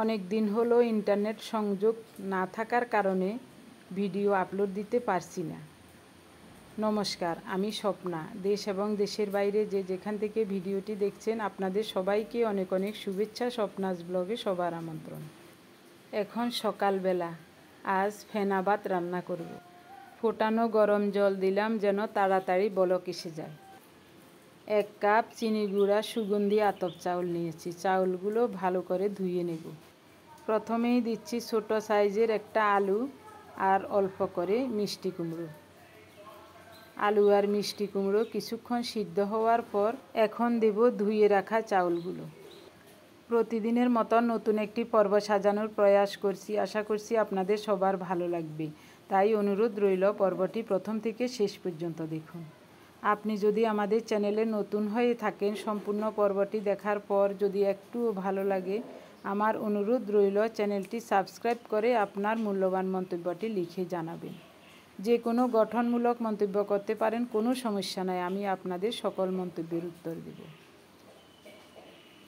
অনেক দিন হলো ইন্টারনেট সংযোগ না থাকার কারণে ভিডিও আপলোড দিতে পারছি না। নমস্কার, আমি স্বপ্না। দেশ এবং দেশের বাইরে যে যেখান থেকে ভিডিওটি দেখছেন আপনাদের সবাইকে অনেক অনেক শুভেচ্ছা। স্বপ্নাস ব্লগে সবার আমন্ত্রণ। এখন সকালবেলা, আজ ফেনা ভাত রান্না করব। ফোটানো গরম জল দিলাম যেন তাড়াতাড়ি বলক এসে যায়। 1 কাপ চিনি গুঁড়া সুগন্ধি আতপ চাউল নিয়েছি। চাউলগুলো ভালো করে ধুয়ে নেব। প্রথমেই দিচ্ছি ছোট সাইজের একটা আলু আর অল্প করে মিষ্টি কুমড়ো। আলু আর মিষ্টি কুমড়ো কিছুক্ষণ সিদ্ধ হওয়ার পর এখন দেব ধুয়ে রাখা চাউলগুলো। প্রতিদিনের মতো নতুন একটি পর্ব সাজানোর প্রয়াস করছি। আশা করছি আপনাদের সবার ভালো লাগবে। তাই অনুরোধ রইল, পর্বটি প্রথম থেকে শেষ পর্যন্ত দেখুন। আপনি যদি আমাদের চ্যানেলে নতুন হয়ে থাকেন, সম্পূর্ণ পর্বটি দেখার পর যদি একটুও ভালো লাগে, আমার অনুরোধ রইল চ্যানেলটি সাবস্ক্রাইব করে আপনার মূল্যবান মন্তব্যটি লিখে জানাবেন। যে কোনো গঠনমূলক মন্তব্য করতে পারেন, কোনো সমস্যা নাই, আমি আপনাদের সকল মন্তব্যের উত্তর দেব।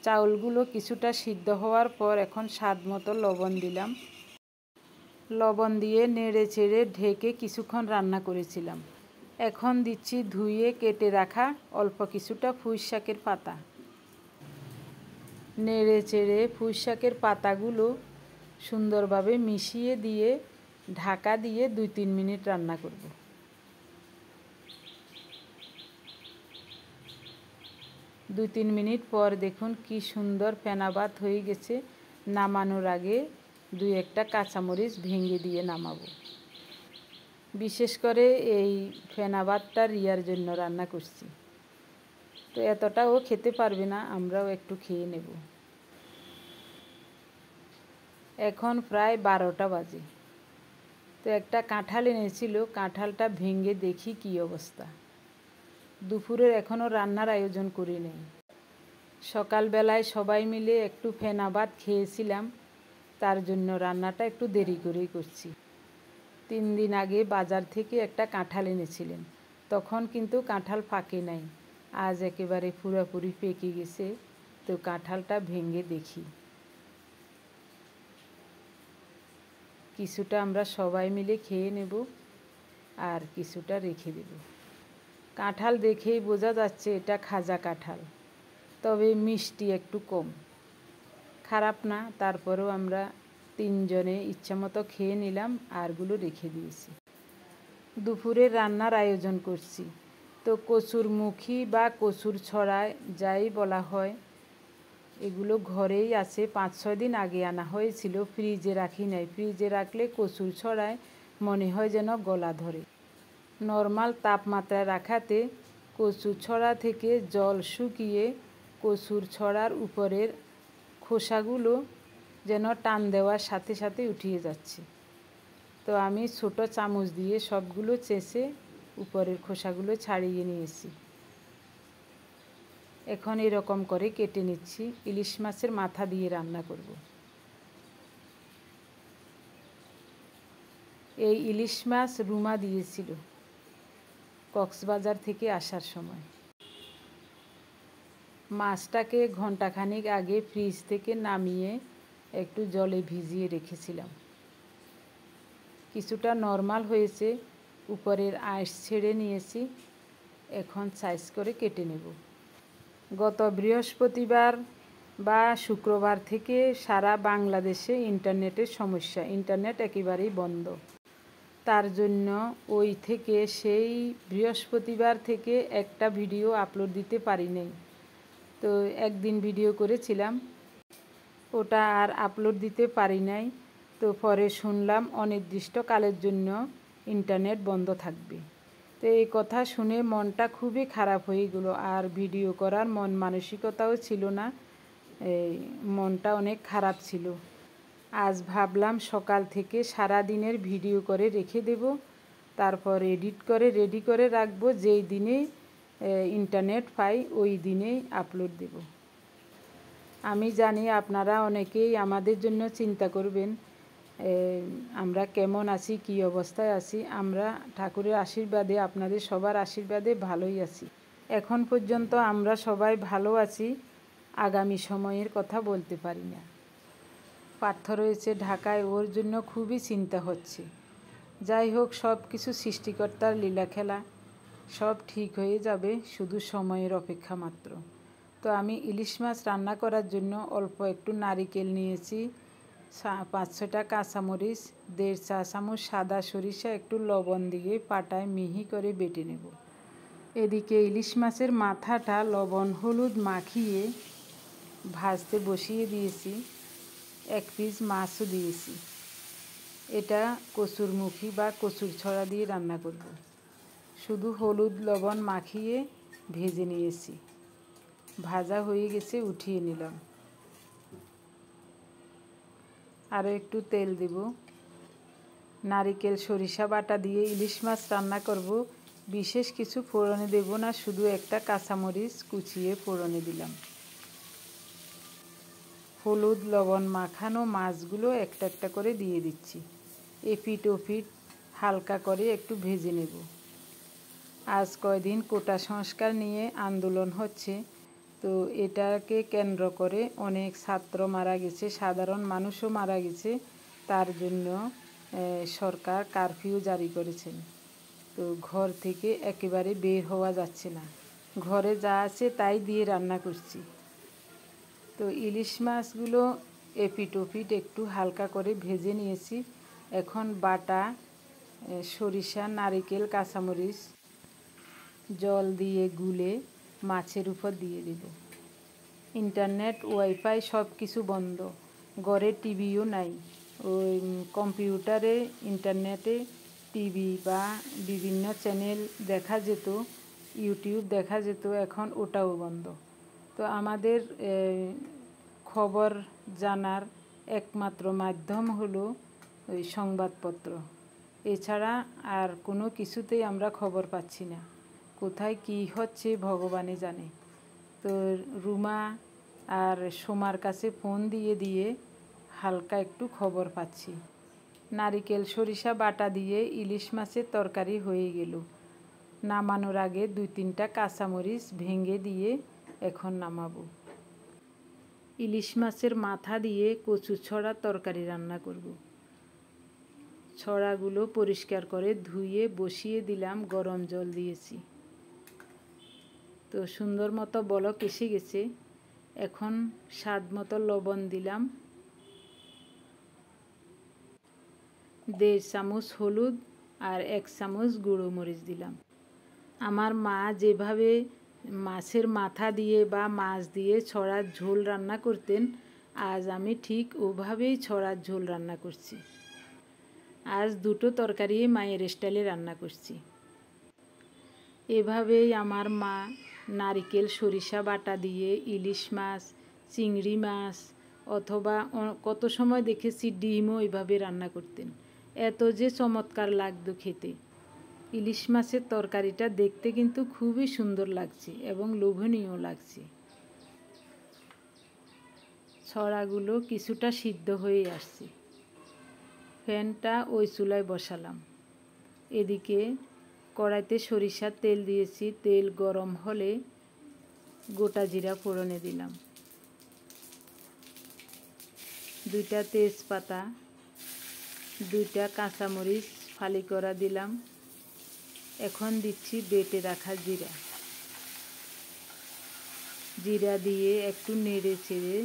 চাউলগুলো কিছুটা সিদ্ধ হওয়ার পর এখন স্বাদ মতো লবণ দিলাম। লবণ দিয়ে নেড়ে চেড়ে ঢেকে কিছুক্ষণ রান্না করেছিলাম। এখন দিচ্ছি ধুয়ে কেটে রাখা অল্প কিছুটা পুঁই শাকের পাতা। নেড়ে চেড়ে পুঁই শাকের পাতাগুলো সুন্দরভাবে মিশিয়ে দিয়ে ঢাকা দিয়ে 2-3 মিনিট রান্না করব। দুই তিন মিনিট পর দেখুন কি সুন্দর ফেনা ভাত হয়ে গেছে। নামানোর আগে 2-1টা কাঁচামরিচ ভেঙে দিয়ে নামাবো। বিশেষ করে এই ফেনা ভাতটা রিয়ার জন্য রান্না করছি, তো এতটাও খেতে পারবে না, আমরাও একটু খেয়ে নেব। এখন প্রায় 12টা বাজে। তো একটা কাঁঠাল এনেছিল, কাঁঠালটা ভেঙে দেখি কি অবস্থা। দুপুরের এখনও রান্নার আয়োজন করি নেই। সকালবেলায় সবাই মিলে একটু ফেনা ভাত খেয়েছিলাম, তার জন্য রান্নাটা একটু দেরি করেই করছি। 3 দিন আগে বাজার থেকে একটা কাঁঠাল এনেছিলেন, তখন কিন্তু কাঁঠাল পাকে নাই, আজ একেবারে পুরোপুরি পেকে গেছে। তো কাঁঠালটা ভেঙে দেখি। কিছুটা আমরা সবাই মিলে খেয়ে নেব আর কিছুটা রেখে দেব। কাঁঠাল দেখেই বোঝা যাচ্ছে এটা খাজা কাঁঠাল, তবে মিষ্টি একটু কম। খারাপ না, তারপরেও আমরা 3 জনে ইচ্ছামতো খেয়ে নিলাম, আরগুলো রেখে দিয়েছি। দুপুরে রান্নার আয়োজন করছি। তো কচুর মুখী বা কচুর ছড়া যাই বলা হয়, এগুলো ঘরেই আছে। 5-6 দিন আগে আনা হয়েছিল, ফ্রিজে রাখি নাই। ফ্রিজে রাখলে কচুর ছড়ায় মনে হয় যেন গলা ধরে। নর্মাল তাপমাত্রায় রাখাতে কচুর ছড়া থেকে জল শুকিয়ে কচুর ছড়ার উপরের খোসাগুলো যেন টান দেওয়ার সাথে সাথে উঠিয়ে যাচ্ছে। তো আমি ছোট চামচ দিয়ে সবগুলো চেঁচে উপরের খোসাগুলো ছাড়িয়ে নিয়েছি। এখন এরকম করে কেটে নিচ্ছি। ইলিশ মাছের মাথা দিয়ে রান্না করব। এই ইলিশ মাছ রুমা দিয়েছিল কক্সবাজার থেকে আসার সময়। মাছটাকে ঘন্টাখানেক আগে ফ্রিজ থেকে নামিয়ে একটু জলে ভিজিয়ে রেখেছিলাম। কিছুটা নরমাল হয়েছে, উপরের আঁশ ছেড়ে নিয়েছি। এখন সাইজ করে কেটে নেব। গত বৃহস্পতিবার বা শুক্রবার থেকে সারা বাংলাদেশে ইন্টারনেটের সমস্যা, ইন্টারনেট একেবারেই বন্ধ। তার জন্য সেই বৃহস্পতিবার থেকে একটা ভিডিও আপলোড দিতে পারি নাই। তো একদিন ভিডিও করেছিলাম, ওটা আর আপলোড দিতে পারি নাই। তো পরে শুনলাম অনির্দিষ্টকালের জন্য ইন্টারনেট বন্ধ থাকবে। তো এই কথা শুনে মনটা খুবই খারাপ হয়ে গেল, আর ভিডিও করার মন মানসিকতাও ছিল না। মনটা অনেক খারাপ ছিল। আজ ভাবলাম সকাল থেকে সারা দিনের ভিডিও করে রেখে দেব, তারপর এডিট করে রেডি করে রাখবো। যেই দিনে ইন্টারনেট পাই ওই দিনেই আপলোড দেব। আমি জানি আপনারা অনেকেই আমাদের জন্য চিন্তা করবেন, আমরা কেমন আছি, কী অবস্থায় আছি। আমরা ঠাকুরের আশীর্বাদে, আপনাদের সবার আশীর্বাদে ভালোই আছি। এখন পর্যন্ত আমরা সবাই ভালো আছি, আগামী সময়ের কথা বলতে পারি না। পার্থ রয়েছে ঢাকায়, ওর জন্য খুবই চিন্তা হচ্ছে। যাই হোক, সব কিছু সৃষ্টিকর্তার লীলা খেলা, সব ঠিক হয়ে যাবে, শুধু সময়ের অপেক্ষা মাত্র। তো আমি ইলিশ মাছ রান্না করার জন্য অল্প একটু নারিকেল নিয়েছি, 5-6টা কাঁচামরিচ, 1.5 চা চামচ সাদা সরিষা, একটু লবণ দিয়ে পাটায় মিহি করে বেটে নেব। এদিকে ইলিশ মাছের মাথাটা লবণ হলুদ মাখিয়ে ভাজতে বসিয়ে দিয়েছি, 1 পিস মাছও দিয়েছি। এটা কচুরমুখী বা কচুর ছড়া দিয়ে রান্না করব। শুধু হলুদ লবণ মাখিয়ে ভেজে নিয়েছি। ভাজা হয়ে গেছে, উঠিয়ে নিলাম। আরও একটু তেল দেব। নারিকেল সরিষা বাটা দিয়ে ইলিশ মাছ রান্না করব। বিশেষ কিছু ফোড়নে দেব না, শুধু একটা কাঁচামরিচ কুচিয়ে ফোড়নে দিলাম। হলুদ লবণ মাখানো মাছগুলো একটা একটা করে দিয়ে দিচ্ছি। এপিট ওপিট হালকা করে একটু ভেজে নেব। আজ কয়দিন কোটা সংস্কার নিয়ে আন্দোলন হচ্ছে, তো এটাকে কেন্দ্র করে অনেক ছাত্র মারা গেছে, সাধারণ মানুষও মারা গেছে। তার জন্য সরকার কারফিউ জারি করেছেন। তো ঘর থেকে একেবারে বের হওয়া যাচ্ছে না, ঘরে যা আছে তাই দিয়ে রান্না করছি। তো ইলিশ মাছগুলো এপিট ওপিট একটু হালকা করে ভেজে নিয়েছি। এখন বাটা সরিষা, নারিকেল, কাঁচামরিচ জল দিয়ে গুলে মাছের উপর দিয়ে দেব। ইন্টারনেট, ওয়াইফাই সব কিছু বন্ধ, ঘরে টিভিও নাই। ওই কম্পিউটারে ইন্টারনেটে টিভি বা বিভিন্ন চ্যানেল দেখা যেত, ইউটিউব দেখা যেত, এখন ওটাও বন্ধ। তো আমাদের খবর জানার একমাত্র মাধ্যম হলো ওই সংবাদপত্র। এছাড়া আর কোনো কিছুতেই আমরা খবর পাচ্ছি না। কোথায় কী হচ্ছে ভগবানই জানে। তো রুমা আর সোমার কাছে ফোন দিয়ে দিয়ে হালকা একটু খবর পাচ্ছি। নারিকেল সরিষা বাটা দিয়ে ইলিশ মাছের তরকারি হয়ে গেল। নামানোর আগে 2-3টা কাঁচামরিচ ভেঙে দিয়ে এখন নামাবো। ইলিশ মাছের মাথা দিয়ে কচু ছড়া তরকারি রান্না করব। ছড়াগুলো পরিষ্কার করে ধুয়ে বসিয়ে দিলাম, গরম জল দিয়েছি। তো সুন্দর মতো বলক এসে গেছে। এখন স্বাদ মতো লবণ দিলাম, 1.5 চামচ হলুদ আর 1 চামচ গুঁড়ো মরিচ দিলাম। আমার মা যেভাবে মাছের মাথা দিয়ে বা মাছ দিয়ে ছড়ার ঝোল রান্না করতেন, আজ আমি ঠিক ওভাবেই ছড়ার ঝোল রান্না করছি। আজ 2টো তরকারি মায়ের স্টাইলে রান্না করছি। এভাবেই আমার মা নারিকেল সরিষা বাটা দিয়ে ইলিশ মাছ, চিংড়ি মাছ অথবা কত সময় দেখেছি ডিমও এভাবে রান্না করতেন। এত যে চমৎকার লাগতো খেতে। ইলিশ মাছের তরকারিটা দেখতে কিন্তু খুবই সুন্দর লাগছে এবং লোভনীয় লাগছে। ছড়াগুলো কিছুটা সিদ্ধ হয়ে আসছে। ফ্যানটা ওই চুলায় বসালাম। এদিকে কড়াইতে সরিষার তেল দিয়েছি। তেল গরম হলে গোটা জিরা ফোড়নে দিলাম, 2টা তেজপাতা, 2টা কাঁচামরিচ ফালি করা দিলাম। এখন দিচ্ছি বেটে রাখা জিরা। জিরা দিয়ে একটু নেড়ে চেড়ে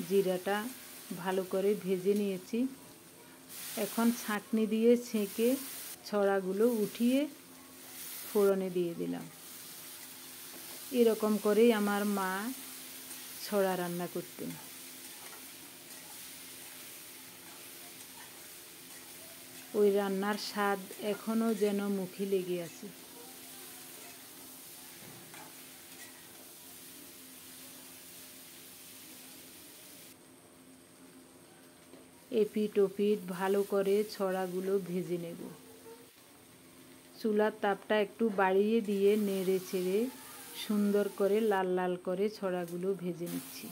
জিরাটা ভালো করে ভেজে নিয়েছি। এখন ছাঁকনি দিয়ে ছেঁকে ছড়াগুলো উঠিয়ে ফোড়নে দিয়ে দিলাম। এরকম করেই আমার মা ছড়া রান্না করতেন। ওই রান্নার স্বাদ এখনও যেন মুখে লেগে আছে। এপিট ওপিট ভালো করে ছড়াগুলো ভেজে নেব। চুলার তাপটা একটু বাড়িয়ে দিয়ে নেড়ে চেড়ে সুন্দর করে লাল লাল করে ছড়াগুলো ভেজে নিচ্ছি।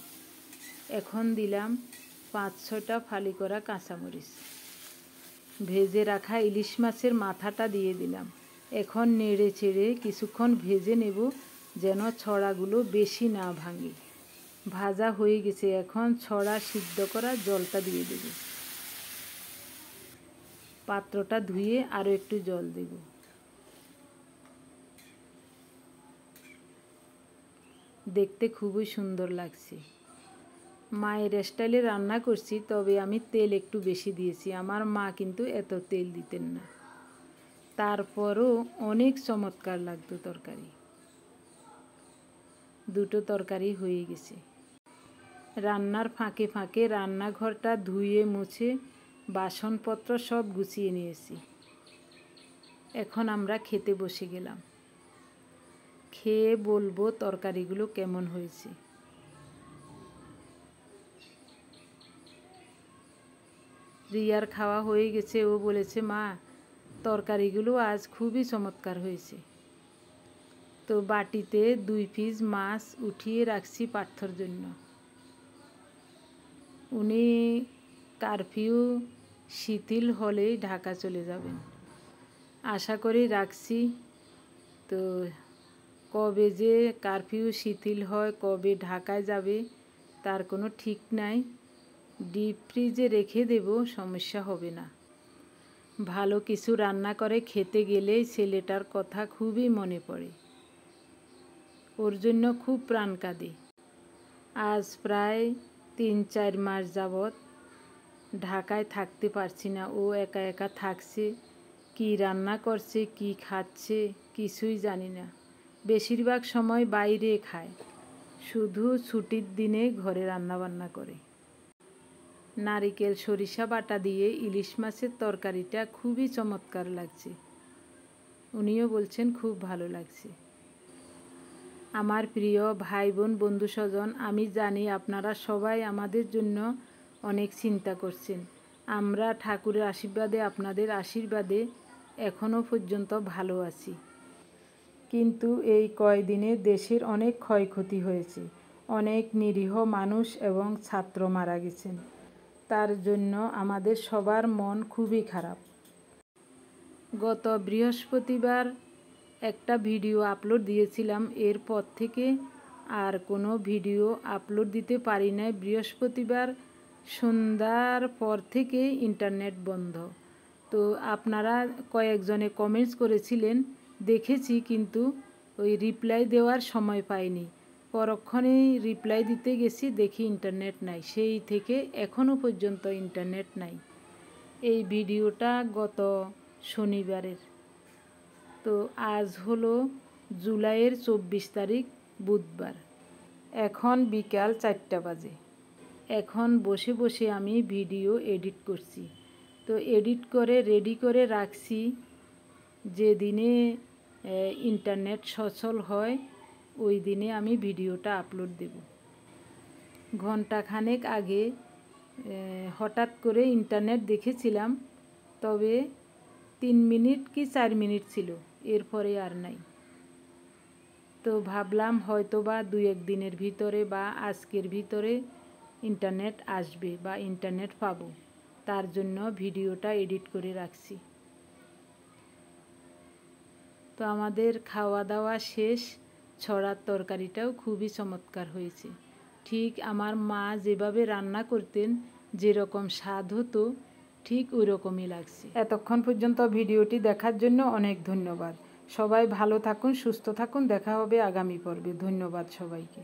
এখন দিলাম 5-6টা ফালি করা কাঁচামরিচ। ভেজে রাখা ইলিশ মাছের মাথাটা দিয়ে দিলাম। এখন নেড়ে চেড়ে কিছুক্ষণ ভেজে নেব, যেন ছড়াগুলো বেশি না ভাঙে। ভাজা হয়ে গেছে। এখন ছড়া সিদ্ধ করা জলটা দিয়ে দেব। পাত্রটা ধুয়ে আরও একটু জল দেব। দেখতে খুবই সুন্দর লাগছে। মায়ের স্টাইলে রান্না করছি, তবে আমি তেল একটু বেশি দিয়েছি। আমার মা কিন্তু এত তেল দিতেন না, তারপরও অনেক চমৎকার লাগতো তরকারি। দুটো তরকারি হয়ে গেছে। রান্নার ফাঁকে ফাঁকে রান্নাঘরটা ধুয়ে মুছে বাসনপত্র সব গুছিয়ে নিয়েছি। এখন আমরা খেতে বসে গেলাম। খেয়ে বলবো তরকারিগুলো কেমন হয়েছে। রিয়ার খাওয়া হয়ে গেছে। ও বলেছে, মা তরকারিগুলো আজ খুবই চমৎকার হয়েছে। তো বাটিতে 2 পিস মাছ উঠিয়ে রাখছি পার্থর জন্য। উনি কারফিউ শিথিল হলেই ঢাকা চলে যাবেন আশা করি রাখছি। তো কবে যে কারফিউ শিথিল হয়, কবে ঢাকায় যাবে তার কোনো ঠিক নাই। ডিপ ফ্রিজে রেখে দেব, সমস্যা হবে না। ভালো কিছু রান্না করে খেতে গেলেই ছেলেটার কথা খুবই মনে পড়ে। ওর জন্য খুব প্রাণ কাঁদে। আজ প্রায় 3-4 মাস যাবৎ ঢাকায় থাকতে পারছি না। ও একা একা থাকছে, কি রান্না করছে, কি খাচ্ছে কিছুই জানি না। বেশিরভাগ সময় বাইরে খায়, শুধু ছুটির দিনে ঘরে রান্নাবান্না করে। নারিকেল সরিষা বাটা দিয়ে ইলিশ মাছের তরকারিটা খুবই চমৎকার লাগছে। উনিও বলছেন খুব ভালো লাগছে। আমার প্রিয় ভাই বোন বন্ধু স্বজন, আমি জানি আপনারা সবাই আমাদের জন্য অনেক চিন্তা করছেন। আমরা ঠাকুরের আশীর্বাদে, আপনাদের আশীর্বাদে এখনও পর্যন্ত ভালো আছি। কিন্তু এই কয়দিনে দেশের অনেক ক্ষয়ক্ষতি হয়েছে। অনেক নিরীহ মানুষ এবং ছাত্র মারা গেছেন। তার জন্য আমাদের সবার মন খুবই খারাপ। গত বৃহস্পতিবার একটা ভিডিও আপলোড দিয়েছিলাম, এরপর থেকে আর কোনো ভিডিও আপলোড দিতে পারি নাই। বৃহস্পতিবার সন্ধ্যার পর থেকে ইন্টারনেট বন্ধ। তো আপনারা কয়েকজনে কমেন্টস করেছিলেন, দেখেছি, কিন্তু ওই রিপ্লাই দেওয়ার সময় পাইনি। পরক্ষণেই রিপ্লাই দিতে গেছি, দেখি ইন্টারনেট নাই। সেই থেকে এখনও পর্যন্ত ইন্টারনেট নাই। এই ভিডিওটা গত শনিবারের। তো আজ হলো জুলাইয়ের 24 তারিখ বুধবার। এখন বিকাল 4টা বাজে। এখন বসে বসে আমি ভিডিও এডিট করছি। তো এডিট করে রেডি করে রাখছি, যেদিনে ইন্টারনেট সচল হয় ওই দিনে আমি ভিডিওটা আপলোড দেব। ঘণ্টাখানেক আগে হঠাৎ করে ইন্টারনেট দেখেছিলাম, তবে 3 মিনিট কি 4 মিনিট ছিল, এরপরে আর নাই। তো ভাবলাম হয়তো বা 2-1 দিনের ভিতরে বা আজকের ভিতরে ইন্টারনেট আসবে বা ইন্টারনেট পাবো, তার জন্য ভিডিওটা এডিট করে রাখছি। তো আমাদের খাওয়া দাওয়া শেষ। ছড়ার তরকারিটাও খুবই চমৎকার হয়েছে। ঠিক আমার মা যেভাবে রান্না করতেন, যেরকম স্বাদ হতো, ঠিক ওই রকমই লাগছে। এতক্ষণ পর্যন্ত ভিডিওটি দেখার জন্য অনেক ধন্যবাদ। সবাই ভালো থাকুন, সুস্থ থাকুন। দেখা হবে আগামী পর্বে। ধন্যবাদ সবাইকে।